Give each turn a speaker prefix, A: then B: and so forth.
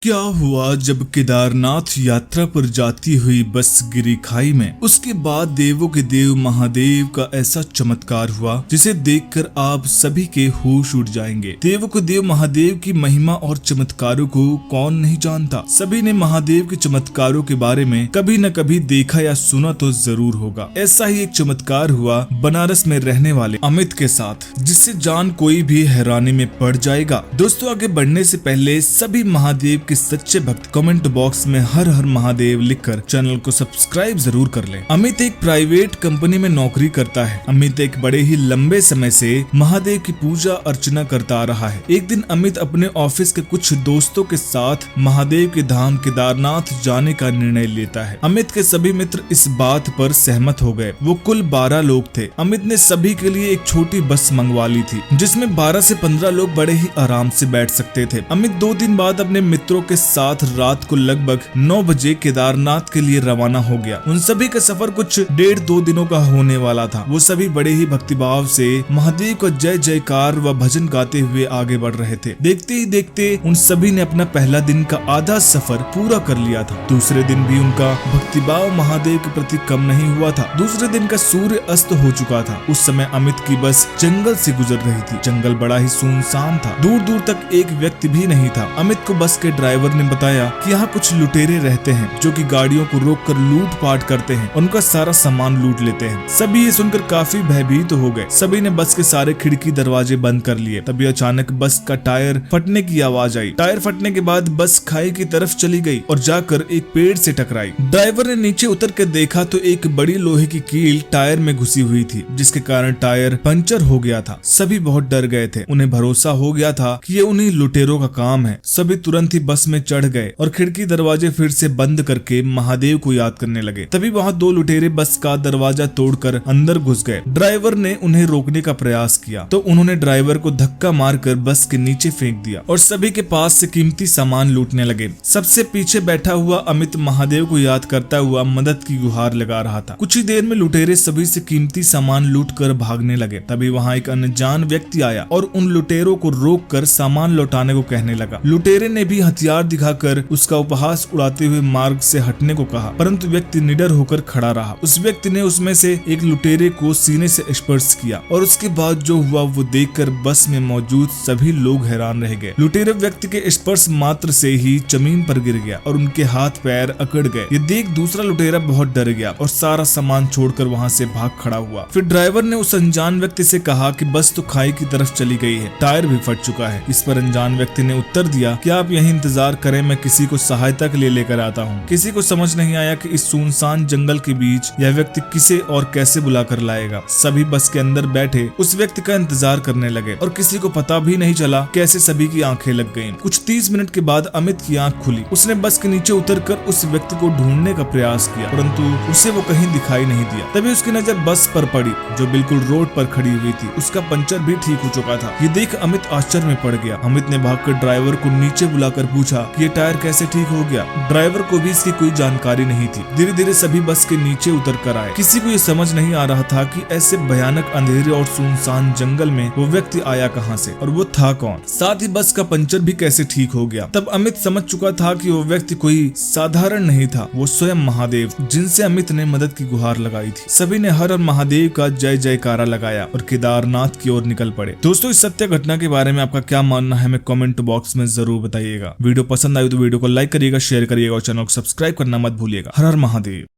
A: क्या हुआ जब केदारनाथ यात्रा पर जाती हुई बस गिरी खाई में। उसके बाद देवों के देव महादेव का ऐसा चमत्कार हुआ जिसे देखकर आप सभी के होश उड़ जाएंगे। देवों के देव महादेव की महिमा और चमत्कारों को कौन नहीं जानता। सभी ने महादेव के चमत्कारों के बारे में कभी न कभी देखा या सुना तो जरूर होगा। ऐसा ही एक चमत्कार हुआ बनारस में रहने वाले अमित के साथ, जिससे जान कोई भी हैरानी में पड़ जाएगा। दोस्तों, आगे बढ़ने से पहले सभी महादेव के सच्चे भक्त कमेंट बॉक्स में हर हर महादेव लिखकर चैनल को सब्सक्राइब जरूर कर लें। अमित एक प्राइवेट कंपनी में नौकरी करता है। अमित एक बड़े ही लंबे समय से महादेव की पूजा अर्चना करता आ रहा है। एक दिन अमित अपने ऑफिस के कुछ दोस्तों के साथ महादेव के धाम केदारनाथ जाने का निर्णय लेता है। अमित के सभी मित्र इस बात पर सहमत हो गए। वो कुल 12 लोग थे। अमित ने सभी के लिए एक छोटी बस मंगवा ली थी जिसमें 12 से 15 लोग बड़े ही आराम से बैठ सकते थे। अमित 2 दिन बाद अपने मित्रों के साथ रात को लगभग 9 बजे केदारनाथ के लिए रवाना हो गया। उन सभी का सफर कुछ 1.5-2 दिनों का होने वाला था। वो सभी बड़े ही भक्तिभाव से महादेव का जय जयकार व भजन गाते हुए आगे बढ़ रहे थे। देखते ही देखते उन सभी ने अपना पहला दिन का आधा सफर पूरा कर लिया था। दूसरे दिन भी उनका भक्तिभाव महादेव के प्रति कम नहीं हुआ था। दूसरे दिन का सूर्य अस्त हो चुका था। उस समय अमित की बस जंगल से गुजर रही थी। जंगल बड़ा ही सुनसान था। दूर दूर तक एक व्यक्ति भी नहीं था। अमित को बस के ड्राइवर ने बताया कि यहाँ कुछ लुटेरे रहते हैं जो कि गाड़ियों को रोककर लूटपाट करते हैं, उनका सारा सामान लूट लेते हैं। सभी ये सुनकर काफी भयभीत हो गए। सभी ने बस के सारे खिड़की दरवाजे बंद कर लिए। तभी अचानक बस का टायर फटने की आवाज आई। टायर फटने के बाद बस खाई की तरफ चली गई और जाकर एक पेड़ से टकराई। ड्राइवर ने नीचे उतर कर देखा तो एक बड़ी लोहे की कील टायर में घुसी हुई थी, जिसके कारण टायर पंचर हो गया था। सभी बहुत डर गए थे। उन्हें भरोसा हो गया था कि ये उन्हीं लुटेरों का काम है। सभी तुरंत ही बस में चढ़ गए और खिड़की दरवाजे फिर से बंद करके महादेव को याद करने लगे। तभी वहाँ 2 लुटेरे बस का दरवाजा तोड़कर अंदर घुस गए। ड्राइवर ने उन्हें रोकने का प्रयास किया तो उन्होंने ड्राइवर को धक्का मारकर बस के नीचे फेंक दिया और सभी के पास से कीमती सामान लूटने लगे। सबसे पीछे बैठा हुआ अमित महादेव को याद करता हुआ मदद की गुहार लगा रहा था। कुछ ही देर में लुटेरे सभी से कीमती सामान लूट कर भागने लगे। तभी वहाँ एक अनजान व्यक्ति आया और उन लुटेरों को रोककर सामान लौटाने को कहने लगा। लुटेरे ने भी हथियार दिखाकर उसका उपहास उड़ाते हुए मार्ग से हटने को कहा, परंतु व्यक्ति निडर होकर खड़ा रहा। उस व्यक्ति ने उसमें से एक लुटेरे को सीने से स्पर्श किया और उसके बाद जो हुआ वो देखकर बस में मौजूद सभी लोग हैरान रह गए। लुटेरे व्यक्ति के स्पर्श मात्र से ही जमीन पर गिर गया और उनके हाथ पैर अकड़ गए। ये देख दूसरा लुटेरा बहुत डर गया और सारा सामान छोड़कर वहाँ से भाग खड़ा हुआ। फिर ड्राइवर ने उस अनजान व्यक्ति से कहा कि बस तो खाई की तरफ चली गई है, टायर भी फट चुका है। इस पर अनजान व्यक्ति ने उत्तर दिया कि आप यहीं इंतजार करें, मैं किसी को सहायता के लिए लेकर आता हूँ। किसी को समझ नहीं आया कि इस सुनसान जंगल के बीच यह व्यक्ति किसे और कैसे बुलाकर लाएगा। सभी बस के अंदर बैठे उस व्यक्ति का इंतजार करने लगे और किसी को पता भी नहीं चला कैसे सभी की आंखें लग गईं। कुछ 30 मिनट के बाद अमित की आंख खुली। उसने बस के नीचे उतरकर उस व्यक्ति को ढूंढने का प्रयास किया, परंतु उसे वो कहीं दिखाई नहीं दिया। तभी उसकी नजर बस पर पड़ी जो बिल्कुल रोड पर खड़ी हुई थी। उसका पंचर भी ठीक हो चुका था। ये देख अमित आश्चर्य में पड़ गया। अमित ने भागकर ड्राइवर को नीचे बुलाकर पूछा कि ये टायर कैसे ठीक हो गया। ड्राइवर को भी इसकी कोई जानकारी नहीं थी। धीरे धीरे सभी बस के नीचे उतर कर आए। किसी को ये समझ नहीं आ रहा था कि ऐसे भयानक अंधेरे और सुनसान जंगल में वो व्यक्ति आया कहाँ से और वो था कौन, साथ ही बस का पंचर भी कैसे ठीक हो गया। तब अमित समझ चुका था कि वो व्यक्ति कोई साधारण नहीं था, वो स्वयं महादेव जिनसे अमित ने मदद की गुहार लगाई थी। सभी ने हर हर महादेव का जय जयकारा लगाया और केदारनाथ की ओर निकल पड़े। दोस्तों, इस सत्य घटना के बारे में आपका क्या मानना है हमें कमेंट बॉक्स में जरूर बताइएगा। वीडियो पसंद आई तो वीडियो को लाइक करिएगा, शेयर करिएगा और चैनल को सब्सक्राइब करना मत भूलिएगा। हर हर महादेव।